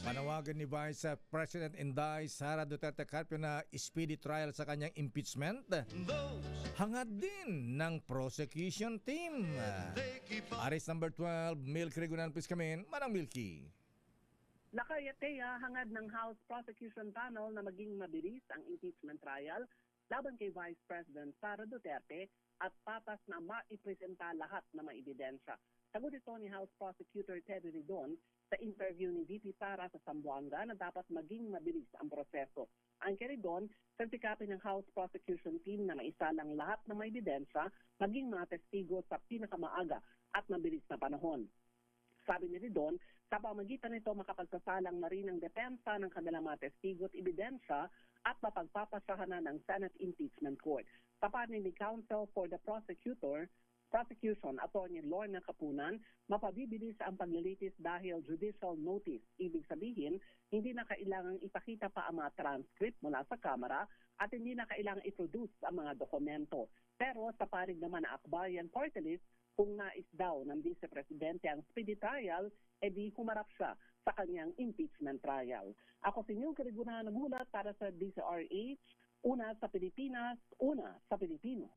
Panawagan ni Vice President Inday Sara Duterte Carpio na speedy trial sa kanyang impeachment. Hangad din ng prosecution team. Aris number 12, Milky Regunan, please come in. Manang Milky. Nakayateya hangad ng House Prosecution Panel na maging mabilis ang impeachment trial laban kay Vice President Sara Duterte at patas na maipresenta lahat ng mga ebidensya. Sagot ito ni House Prosecutor Teddy Ridon sa interview ni VP Sara sa Zamboanga na dapat maging mabilis ang proseso. Ang kay Ridon, sertikapin ng House Prosecution Team na maisalang lahat ng mga ebidensya, maging mga testigo sa pinakamaaga at mabilis na panahon. Sabi ni Ridon, sa pamagitan nito makapagsasalang na rin ang depensa ng kanilang mga testigo at ebidensya at mapagpapasahan na ng Senate Impeachment Court. Sa panig ni Counsel for the Prosecution, Atty. Lorna Capunan, mapabibilis ang paglilitis dahil judicial notice. Ibig sabihin, hindi na kailangang ipakita pa ang mga transcript mula sa Kamara at hindi na kailangang i-produce ang mga dokumento. Pero sa panig naman na Akbayan Party List, kung nais daw ng Vice Presidente ang speedy trial, edi humarap siya sa kanyang impeachment trial. Ako si Milky Regunan, nagulat para sa DZRH, una sa Pilipinas, una sa Pilipino.